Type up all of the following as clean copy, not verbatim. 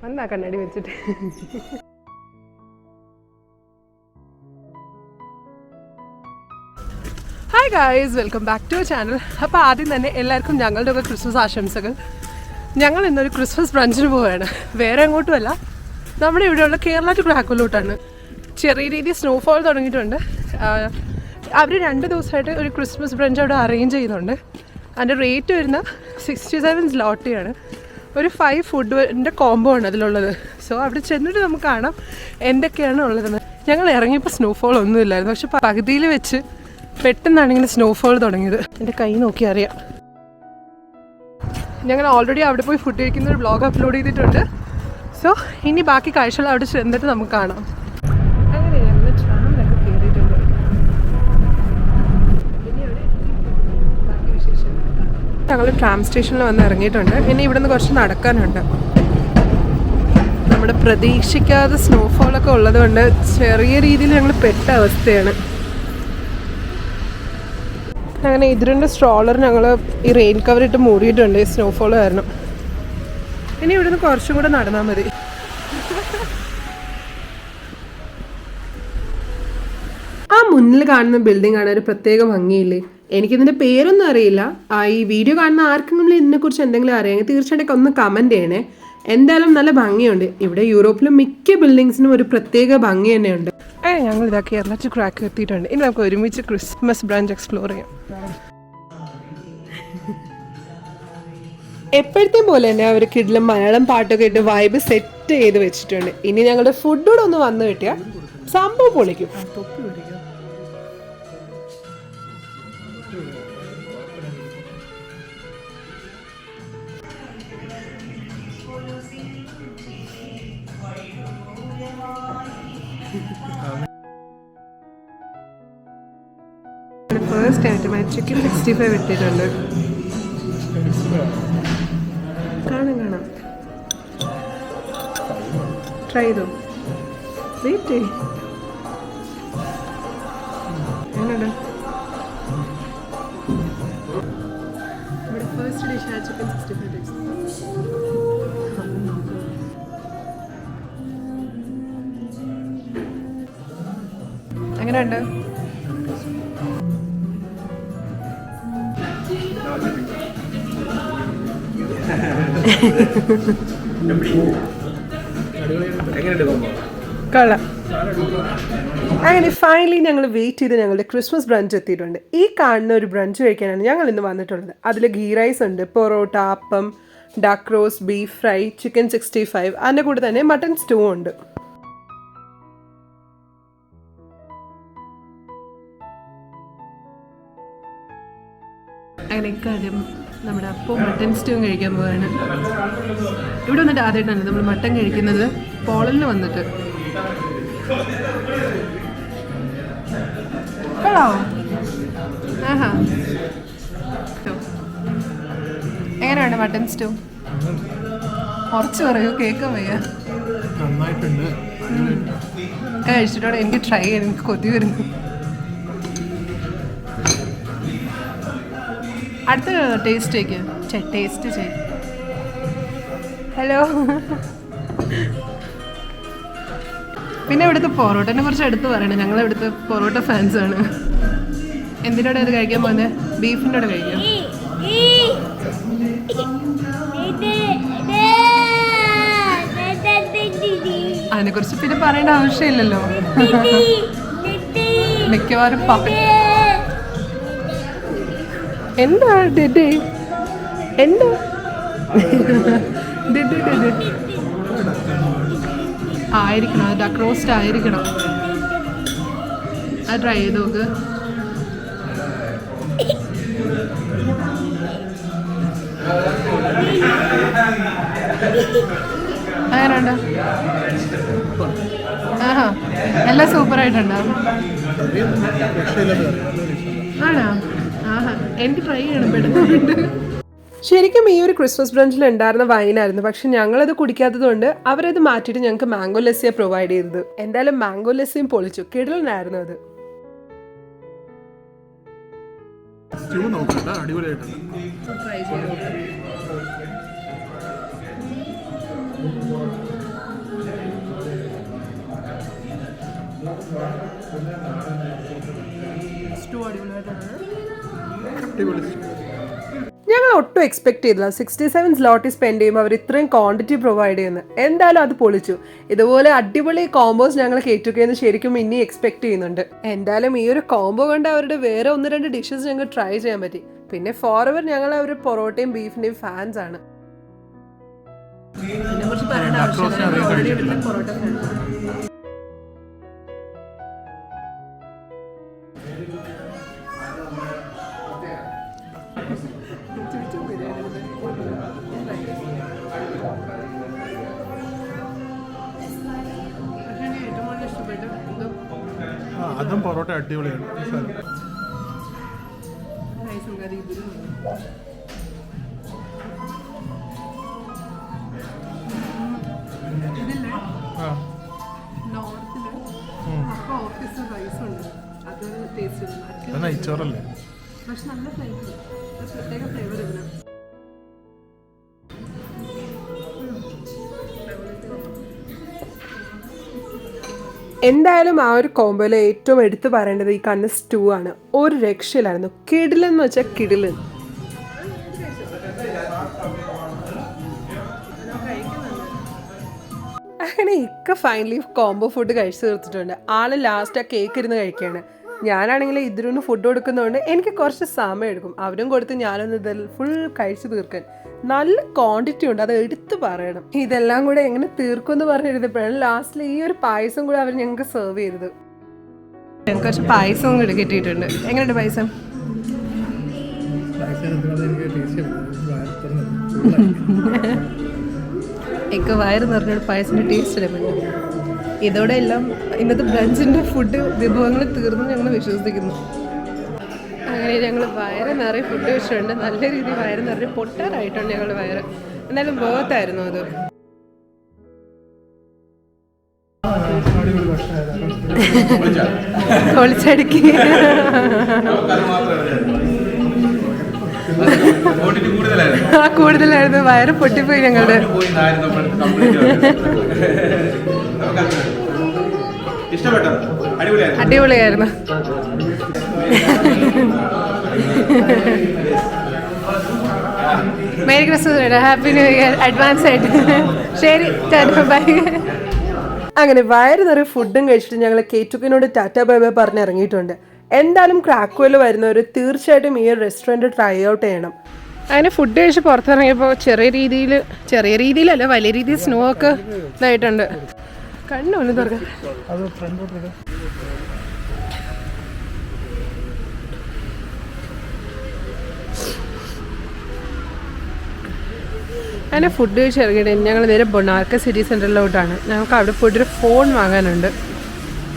വന്നാ കണ്ണാടി വെച്ചിട്ട്. Hi guys, welcome back to channel. അപ്പോൾ ആദ്യം തന്നെ എല്ലാവർക്കും ഞങ്ങളുടെ ഒക്കെ ക്രിസ്മസ് ആശംസകൾ. ഞങ്ങൾ ഇന്നൊരു ക്രിസ്മസ് ബ്രഞ്ചിന് പോവുകയാണ്. വേറെ എങ്ങോട്ടുമല്ല, നമ്മുടെ ഇവിടെയുള്ള കേരള ടു ക്രാക്കോലോട്ടാണ്. ചെറിയ രീതിയിൽ സ്നോഫോൾ തുടങ്ങിയിട്ടുണ്ട്. അവർ 2 ദിവസമായിട്ട് ഒരു ക്രിസ്മസ് ബ്രഞ്ച് അവിടെ അറേഞ്ച് ചെയ്യുന്നുണ്ട്. അതിൻ്റെ റേറ്റ് വരുന്ന 67 സ്ലോട്ടിയാണ്. ഒരു 5 ഫുഡിൻ്റെ കോംബോ ആണ് അതിലുള്ളത്. സോ അവിടെ ചെന്നിട്ട് നമുക്ക് കാണാം എന്തൊക്കെയാണ് ഉള്ളതെന്ന്. ഞങ്ങൾ ഇറങ്ങിയപ്പോൾ സ്നോഫോൾ ഒന്നുമില്ലായിരുന്നു, പക്ഷെ പകുതിയിൽ വെച്ച് പെട്ടെന്നാണ് ഇങ്ങനെ സ്നോഫോൾ തുടങ്ങിയത്. എൻ്റെ കൈ നോക്കി അറിയാം. ഞങ്ങൾ ഓൾറെഡി അവിടെ പോയി ഫുഡ് കഴിക്കുന്ന ഒരു വ്ളോഗ് അപ്ലോഡ് ചെയ്തിട്ടുണ്ട്. സോ ഇനി ബാക്കി കാഴ്ചകൾ അവിടെ ചെന്നിട്ട് നമുക്ക് കാണാം. അങ്ങനെ ഞങ്ങൾ ട്രാമിലൊക്കെ കയറിയിട്ടുണ്ട്. ഞങ്ങൾ ട്രാം സ്റ്റേഷനിൽ വന്ന് ഇറങ്ങിയിട്ടുണ്ട്. ഇനി ഇവിടെ നിന്ന് കുറച്ച് നടക്കാനുണ്ട്. നമ്മുടെ പ്രതീക്ഷിക്കാതെ സ്നോഫോളൊക്കെ ഉള്ളത് കൊണ്ട് ചെറിയ രീതിയിൽ ഞങ്ങൾ പെട്ട അവസ്ഥയാണ്. അങ്ങനെ ഇതിൻ്റെ സ്ട്രോളർ ഞങ്ങൾ ഈ റെയിൻ കവർ ഇട്ട് മൂടിയിട്ടുണ്ട് ഈ സ്നോഫോൾ കാരണം. ഇനി ഇവിടുന്ന് കുറച്ചും കൂടെ നടന്നാൽ മതി. ആ മുന്നിൽ കാണുന്ന ബിൽഡിംഗ് ആണ് ഒരു പ്രത്യേക ഭംഗിയില്ലേ. എനിക്കിതിൻ്റെ പേരൊന്നും അറിയില്ല. ഈ വീഡിയോ കാണുന്ന ആർക്കെങ്കിലും ഇതിനെക്കുറിച്ച് എന്തെങ്കിലും അറിയാമെങ്കിൽ തീർച്ചയായിട്ടും ഒന്ന് കമൻറ്റ് ചെയ്യണേ. എന്തായാലും നല്ല ഭംഗിയുണ്ട്. ഇവിടെ യൂറോപ്പിലും മിക്ക ബിൽഡിങ്സിനും ഒരു പ്രത്യേക ഭംഗി തന്നെയുണ്ട്. ഞങ്ങൾ ഇതാ കേരള ടു ക്രാക്ക് എത്തിയിട്ടുണ്ട്. ഇനി നമുക്ക് ഒരുമിച്ച് ക്രിസ്മസ് ബ്രാഞ്ച് എക്സ്പ്ലോർ ചെയ്യാം. എപ്പോഴത്തെയും പോലെ തന്നെ അവർ കിഡിലും മലയാളം പാട്ടൊക്കെ ഇട്ട് വൈബ് സെറ്റ് ചെയ്ത് വെച്ചിട്ടുണ്ട്. ഇനി ഞങ്ങളുടെ ഫുഡൂടെ ഒന്ന് വന്നു കിട്ടിയാൽ സംഭവം പൊളിക്കും. ഫസ്റ്റ് ആയിട്ട് ചിക്കൻ 65 ഇട്ടിട്ടുണ്ട്. കാണാം ട്രൈ ചെയ്തോ. വെയിറ്റ് എങ്ങനെയുണ്ട്? നമ്മുടെ ഫസ്റ്റ് ഡിഷ് ആ ചിക്കൻ 65. എങ്ങനെയുണ്ട്? കൊള്ളാം. അങ്ങനെ ഫൈനലി ഞങ്ങൾ വെയിറ്റ് ചെയ്ത് ഞങ്ങളുടെ ക്രിസ്മസ് ബ്രഞ്ച് എത്തിയിട്ടുണ്ട്. ഈ കാണുന്ന ഒരു ബ്രഞ്ച് കഴിക്കാനാണ് ഞങ്ങൾ ഇന്ന് വന്നിട്ടുള്ളത്. അതിൽ ഗീ റൈസ് ഉണ്ട്, പൊറോട്ട, അപ്പം, duck roast, beef fry, chicken 65, അതിൻ്റെ കൂടെ തന്നെ മട്ടൺ സ്റ്റൂ ഉണ്ട്. അങ്ങനെ ഇക്കാര്യം നമ്മുടെ അപ്പം മട്ടൺ സ്റ്റൂവും കഴിക്കാൻ പോവാണ്. ഇവിടെ വന്നിട്ട് ആദ്യമായിട്ടാണ് നമ്മൾ മട്ടൺ കഴിക്കുന്നത്. പോളണ്ടിൽ വന്നിട്ട് കൊള്ളാവോ? ആഹാ, എങ്ങനെയാണ് മട്ടൺ സ്റ്റൂ? കുറച്ച് പറയൂ, കേൾക്കാൻ വയ്യ. കഴിച്ചിട്ടോടെ എനിക്ക് ട്രൈ ചെയ്യാൻ എനിക്ക് കൊതി വരുന്നു. അടുത്ത ടേസ്റ്റ് വയ്ക്കുക. ടേസ്റ്റ് ചെയ്യും. ഹലോ. പിന്നെ ഇവിടുത്തെ പൊറോട്ടനെ കുറിച്ച് എടുത്ത് പറയണം. ഞങ്ങൾ ഇവിടുത്തെ പൊറോട്ട ഫാൻസാണ്. എന്തിനോടെ അത് കഴിക്കാൻ പോകുന്നത്? ബീഫിൻ്റെ കൂടെ കഴിക്കാം. അതിനെക്കുറിച്ച് പിന്നെ പറയേണ്ട ആവശ്യമില്ലല്ലോ. മിക്കവാറും എന്താ ഡെഡേ? എന്താ ആയിരിക്കണം, അത് ഡക്ക് റോസ്റ്റ് ആയിരിക്കണം. അത് ട്രൈ ചെയ്ത് നോക്ക്. അങ്ങനെയുണ്ടോ? ആഹാ, എല്ലാം സൂപ്പറായിട്ടുണ്ടോ? ആണോ? ആഹാ, എനിക്ക് ട്രൈ ചെയ്യണം പെടുന്നുണ്ട്. ശരിക്കും ഈ ഒരു ക്രിസ്മസ് ബ്രഞ്ചിൽ ഉണ്ടായിരുന്ന വൈനായിരുന്നു. പക്ഷെ ഞങ്ങളത് കുടിക്കാത്തത് കൊണ്ട് അവരത് മാറ്റിയിട്ട് ഞങ്ങൾക്ക് മാംഗോ ലസ്സിയാണ് പ്രൊവൈഡ് ചെയ്തത്. എന്തായാലും മാംഗോ ലസ്സിയും പൊളിച്ചു. കിടലനായിരുന്നു അത്. ട്രൈ ചെയ്തു. ഞങ്ങൾ ഒട്ടും എക്സ്പെക്ട് ചെയ്തില്ല 67 സ്ലോട്ടിൽ സ്പെൻഡ് ചെയ്യുമ്പോൾ അവർ ഇത്രയും ക്വാണ്ടിറ്റി പ്രൊവൈഡ് ചെയ്യുന്നത്. എന്തായാലും അത് പൊളിച്ചു. ഇതുപോലെ അടിപൊളി കോംബോസ് ഞങ്ങൾ കേറ്റുകയെന്ന് ശരിക്കും ഇനി എക്സ്പെക്ട് ചെയ്യുന്നുണ്ട്. എന്തായാലും ഈ ഒരു കോംബോ കൊണ്ട് അവരുടെ വേറെ 1-2 ഡിഷസ് ഞങ്ങൾ ട്രൈ ചെയ്യാൻ പറ്റി. പിന്നെ ഫോർ എവർ ഞങ്ങൾ അവർ പൊറോട്ടയും ബീഫിന്റെയും ഫാൻസ് ആണ്. അതും പൊറോട്ട അടിപൊളിയാണ്. നെയ്ച്ചോറല്ലേ? പക്ഷെ നല്ല ഫ്ലേവർ, പ്രത്യേക ഫ്ലേവർ ഇതിന്. എന്തായാലും ആ ഒരു കോംബോയിൽ ഏറ്റവും എടുത്തു പറയേണ്ടത് ഈ കണ്ണ് സ്റ്റൂ ആണ്. ഒരു രക്ഷയിലായിരുന്നു. കിടിലെന്ന് വെച്ചാൽ കിടിലൻ. അങ്ങനെ ഇക്ക ഫൈനലി കോംബോ ഫുഡ് കഴിച്ചു തീർത്തിട്ടുണ്ട്. ആള് ലാസ്റ്റ് ആ കേക്ക് ഇരുന്ന് കഴിക്കുകയാണ്. ഞാനാണെങ്കിൽ ഇതിലൊന്ന് ഫുഡ് കൊടുക്കുന്നതുകൊണ്ട് എനിക്ക് കുറച്ച് സമയം എടുക്കും. അവരും കൊടുത്ത് ഞാനൊന്ന് ഇതിൽ ഫുൾ കഴിച്ചു തീർക്കാൻ. നല്ല ക്വാണ്ടിറ്റി ഉണ്ട്, അത് എടുത്ത് പറയണം. ഇതെല്ലാം കൂടെ എങ്ങനെ തീർക്കുമെന്ന് പറഞ്ഞിരുന്നപ്പോഴാണ് ലാസ്റ്റിൽ ഈ ഒരു പായസം കൂടെ അവർ ഞങ്ങൾക്ക് സെർവ് ചെയ്തത്. ഞങ്ങൾക്ക് കുറച്ച് പായസവും കൂടെ കിട്ടിയിട്ടുണ്ട്. എങ്ങനെയുണ്ട് പായസം? എനിക്ക് വയറ് നിറഞ്ഞൊരു പായസത്തിൻ്റെ ടേസ്റ്റ് ഇടപെട്ടു. ഇതോടെ എല്ലാം ഇന്നത്തെ ബ്രഞ്ചിൻ്റെ ഫുഡ് വിഭവങ്ങൾ തീർന്നു ഞങ്ങൾ വിശ്വസിക്കുന്നു. അങ്ങനെ ഞങ്ങൾ വയറ് നിറയെ ഫുഡ് വെച്ചിട്ടുണ്ട്. നല്ല രീതിയിൽ വയറ് നിറയെ പൊട്ടാറായിട്ടുണ്ട് ഞങ്ങളുടെ വയറ്. എന്നാലും ബോത്തായിരുന്നു അത്. പൊളിച്ചടുക്കി കൂടുതലായിരുന്നു. വയറ് പൊട്ടിപ്പോയി ഞങ്ങളുടെ. അടിപൊളിയായിരുന്നു. Merry Christmas, happy new year advance ആയിട്ട്. ശരി, ബൈ. അങ്ങനെ വയറ് നിറയെ ഫുഡും കഴിച്ചിട്ട് ഞങ്ങൾ കേറ്റുക്കിനോട് ടാറ്റ ബൈ ബൈ പറഞ്ഞ് ഇറങ്ങിയിട്ടുണ്ട്. എന്തായാലും ക്രാക്കോയിൽ വരുന്നവർ തീർച്ചയായിട്ടും ഈ ഒരു റെസ്റ്റോറൻറ്റ് ട്രൈ ഔട്ട് ചെയ്യണം. അങ്ങനെ ഫുഡ് കഴിച്ച് പുറത്തിറങ്ങിയപ്പോൾ ചെറിയ രീതിയിലല്ല വലിയ രീതിയിൽ സ്നോ ഒക്കെ ഇതായിട്ടുണ്ട്. കണ്ണൊന്ന് തുറക്കാം. അങ്ങനെ ഫുഡ് കഴിച്ച് ഇറങ്ങിയിട്ട് ഞങ്ങൾ നേരെ ബൊണാർക്ക സിറ്റി സെൻറ്ററിലോട്ടാണ്. ഞങ്ങൾക്ക് അവിടെ പോയിട്ടൊരു ഫോൺ വാങ്ങാനുണ്ട്.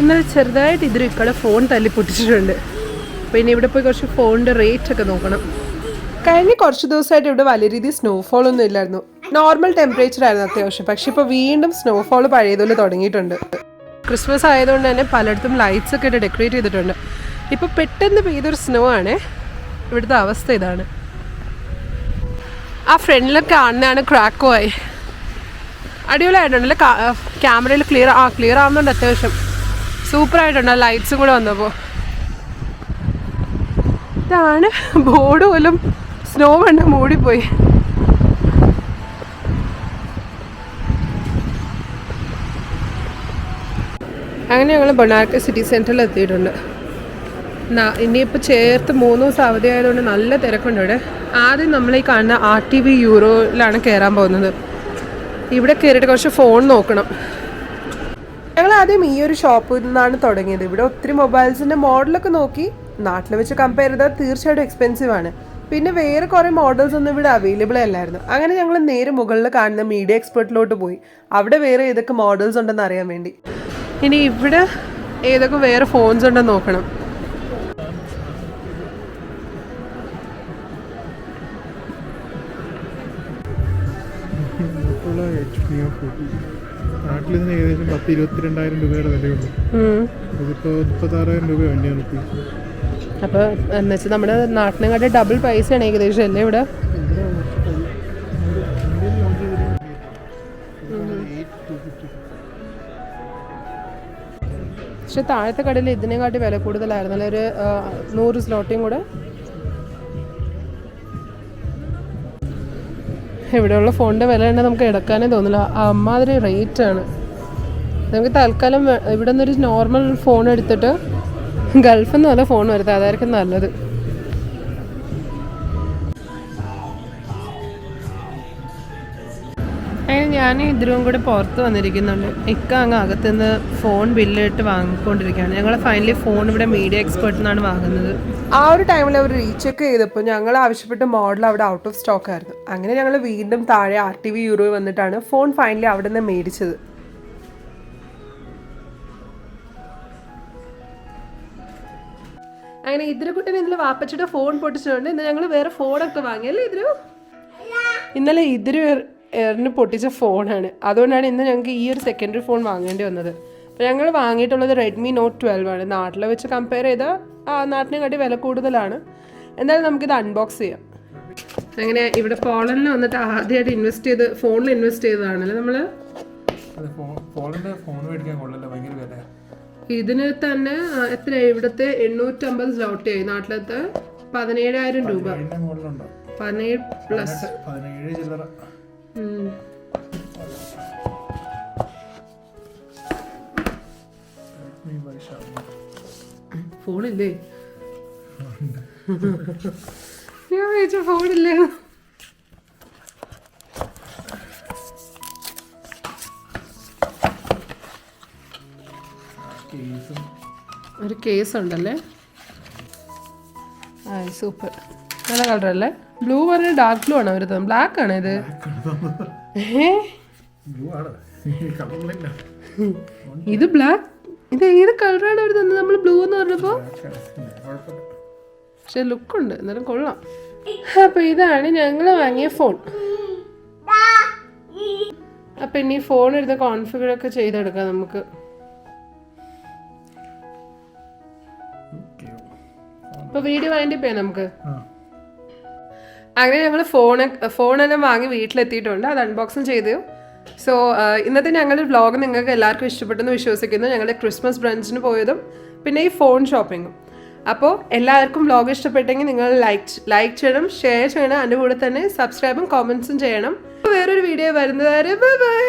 ഇന്നലെ ചെറുതായിട്ട് ഇതിൽ ഫോൺ തല്ലി പൊട്ടിച്ചിട്ടുണ്ട്. പിന്നെ ഇവിടെ പോയി കുറച്ച് ഫോണിൻ്റെ റേറ്റ് ഒക്കെ നോക്കണം. കഴിഞ്ഞ കുറച്ച് ദിവസമായിട്ട് ഇവിടെ വലിയ രീതിയിൽ സ്നോഫോൾ ഒന്നും ഇല്ലായിരുന്നു. നോർമൽ ടെമ്പറേച്ചർ ആയിരുന്നു അത്യാവശ്യം. പക്ഷെ ഇപ്പോൾ വീണ്ടും സ്നോഫോൾ പഴയതുപോലെ തുടങ്ങിയിട്ടുണ്ട്. ക്രിസ്മസ് ആയതുകൊണ്ട് തന്നെ പലയിടത്തും ലൈറ്റ്സ് ഒക്കെ ഇട്ട് ഡെക്കറേറ്റ് ചെയ്തിട്ടുണ്ട്. ഇപ്പോൾ പെട്ടെന്ന് പെയ്തൊരു സ്നോ ആണ്. ഇവിടുത്തെ അവസ്ഥ ഇതാണ്. ആ ഫ്രണ്ടിലൊക്കെ കാണുന്നതാണ് ക്രാക്കോ ആയി. അടിപൊളിയായിട്ടുണ്ടല്ലേ? ക്യാമറയിൽ ക്ലിയർ ആവുന്നുണ്ട് അത്യാവശ്യം. സൂപ്പറായിട്ടുണ്ട് ആ ലൈറ്റ്സും കൂടെ വന്നപ്പോൾ. ഇതാണ് ബോർഡ് പോലും സ്നോ കണ്ട് മൂടിപ്പോയി. അങ്ങനെ ഞങ്ങൾ ബൊണാർക്ക സിറ്റി സെൻറ്ററിൽ എത്തിയിട്ടുണ്ട്. ഇനിയിപ്പോൾ ചേർത്ത് 3 ദിവസം അവധി ആയതുകൊണ്ട് നല്ല തിരക്കുണ്ട് ഇവിടെ. ആദ്യം നമ്മൾ ഈ കാണുന്ന RTV യൂറോയിലാണ് കയറാൻ പോകുന്നത്. ഇവിടെ കയറിയിട്ട് കുറച്ച് ഫോൺ നോക്കണം. ഞങ്ങൾ ആദ്യം ഈ ഒരു ഷോപ്പിൽ നിന്നാണ് തുടങ്ങിയത്. ഇവിടെ ഒത്തിരി മൊബൈൽസിൻ്റെ മോഡലൊക്കെ നോക്കി. നാട്ടിൽ വെച്ച് കമ്പയർ ചെയ്താൽ തീർച്ചയായിട്ടും എക്സ്പെൻസീവ് ആണ്. പിന്നെ വേറെ കുറേ മോഡൽസ് ഒന്നും ഇവിടെ അവൈലബിൾ അല്ലായിരുന്നു. അങ്ങനെ ഞങ്ങൾ നേരെ മുകളിൽ കാണുന്ന മീഡിയ എക്സ്പെർട്ടിലോട്ട് പോയി. അവിടെ വേറെ ഏതൊക്കെ മോഡൽസ് ഉണ്ടെന്ന് അറിയാൻ വേണ്ടി. ഇനി ഇവിടെ ഏതൊക്കെ വേറെ ഫോൺസ് ഉണ്ടെന്ന് നോക്കണം. നാട്ടിൽ നിന്ന് ഏകദേശം 10-22,000 രൂപയുടെ വിലയുള്ളൂ. ഇതിപ്പോൾ 36,000 രൂപ വേണ്ടിയാണ്. അപ്പോൾ എന്ന് വെച്ചാൽ നമ്മുടെ നാട്ടിനെക്കാട്ടി ഡബിൾ പൈസയാണ് ഏകദേശം അല്ലേ ഇവിടെ? പക്ഷെ താഴത്തെ കടയിൽ ഇതിനെക്കാട്ടി വില കൂടുതലായിരുന്നു അല്ലെ, ഒരു 100 സ്ലോട്ടിയും കൂടെ. ഇവിടെയുള്ള ഫോണിൻ്റെ വില തന്നെ നമുക്ക് എടുക്കാനേ തോന്നില്ല, അമ്മാതിരി റേറ്റാണ്. നമുക്ക് തൽക്കാലം ഇവിടെ നിന്നൊരു നോർമൽ ഫോൺ എടുത്തിട്ട് ഗൾഫിൽ നിന്ന് നല്ല ഫോൺ വരുത്തുക, അതായിരിക്കും നല്ലത്. അങ്ങനെ ഞാൻ ഇതിലും കൂടെ പുറത്ത് വന്നിരിക്കുന്നുണ്ട്. ഇക്ക അങ്ങ് അകത്തുനിന്ന് ഫോൺ ബില്ലിട്ട് വാങ്ങിക്കൊണ്ടിരിക്കുകയാണ്. ഞങ്ങൾ ഫൈനലി ഫോൺ ഇവിടെ മീഡിയ എക്സ്പെർട്ടിൽ നിന്നാണ് വാങ്ങുന്നത്. ആ ഒരു ടൈമിൽ അവർ റീചെക്ക് ചെയ്തപ്പോൾ ഞങ്ങൾ ആവശ്യപ്പെട്ട മോഡൽ അവിടെ ഔട്ട് ഓഫ് സ്റ്റോക്ക് ആയിരുന്നു. അങ്ങനെ ഞങ്ങൾ വീണ്ടും താഴെ RTV യൂറോ വന്നിട്ടാണ് ഫോൺ ഫൈനലി അവിടെ നിന്ന് മേടിച്ചത്. അങ്ങനെ ഇതിനെക്കുട്ടിന് ഇന്നലെ വാപ്പച്ചിയുടെ ഫോൺ പൊട്ടിച്ചിട്ടുണ്ട്. ഇന്ന് ഞങ്ങൾ വേറെ ഫോണൊക്കെ വാങ്ങിയല്ലേ ഇതിന്. ഇന്നലെ ഇതിന് പൊട്ടിച്ച ഫോണാണ്, അതുകൊണ്ടാണ് ഇന്ന് ഞങ്ങൾക്ക് ഈ ഒരു സെക്കൻഡറി ഫോൺ വാങ്ങേണ്ടി വന്നത്. അപ്പോൾ ഞങ്ങൾ വാങ്ങിയിട്ടുള്ളത് Redmi Note 12 ആണ്. നാട്ടിലെ വെച്ച് കമ്പയർ ചെയ്താൽ നാട്ടിനെക്കാട്ടി വില കൂടുതലാണ്. എന്തായാലും നമുക്കിത് അൺബോക്സ് ചെയ്യാം. അങ്ങനെ ഇവിടെ പോളണ്ടിൽ വന്നിട്ട് ആദ്യമായിട്ട് ഫോണിൽ ഇൻവെസ്റ്റ് ചെയ്തതാണല്ലേ നമ്മൾ. ഇതിന് തന്നെ എത്ര ഇവിടുത്തെ 850 സ്ലോട്ടിയായി, നാട്ടിലത്തെ 17,000 രൂപ. 17 പ്ലസ് ഫോണില്ലേ? ഞാൻ വിചാരിച്ച ഫോണില്ലേ. ഒരു കേസ് ഉണ്ടല്ലേ, സൂപ്പർ, നല്ല കളറല്ലേ. ബ്ലൂ പറഞ്ഞ ഡാർക്ക് ബ്ലൂ ആണോ വരുന്നത്? ബ്ലാക്ക് ആണ് ഇത്. ഇത് ബ്ലാക്ക്, ഇത് ഏത് കളറാണ് അവർ തന്നത്? നമ്മൾ ബ്ലൂ എന്ന് പറഞ്ഞപ്പോ പക്ഷെ ലുക്കുണ്ട്, എന്നാലും കൊള്ളാം. അപ്പൊ ഇതാണ് ഞങ്ങൾ വാങ്ങിയ ഫോൺ. അപ്പൊ ഇനി ഫോൺ എടുത്ത് കോൺഫിഗർ ഒക്കെ ചെയ്തെടുക്കാം നമുക്ക്. ഇപ്പൊ വീഡിയോ വൈൻഡപ്പ് ചെയ്യാം നമുക്ക്. അങ്ങനെ ഞങ്ങൾ ഫോണെല്ലാം വാങ്ങി വീട്ടിലെത്തിയിട്ടുണ്ട്, അത് അൺബോക്സിങ് ചെയ്തു. സോ ഇന്നത്തെ ഞങ്ങളുടെ വ്ളോഗ് നിങ്ങൾക്ക് എല്ലാവർക്കും ഇഷ്ടപ്പെട്ടെന്ന് വിശ്വസിക്കുന്നു. ഞങ്ങളുടെ ക്രിസ്മസ് ബ്രഞ്ചിന് പോയതും പിന്നെ ഈ ഫോൺ ഷോപ്പിങ്ങും. അപ്പോൾ എല്ലാവർക്കും വ്ളോഗ് ഇഷ്ടപ്പെട്ടെങ്കിൽ നിങ്ങൾ ലൈക്ക് ചെയ്യണം, ഷെയർ ചെയ്യണം, അതിൻ്റെ കൂടെ തന്നെ സബ്സ്ക്രൈബും കമൻസും ചെയ്യണം. വേറൊരു വീഡിയോ വരുന്നതാരെ ബൈ ബൈ.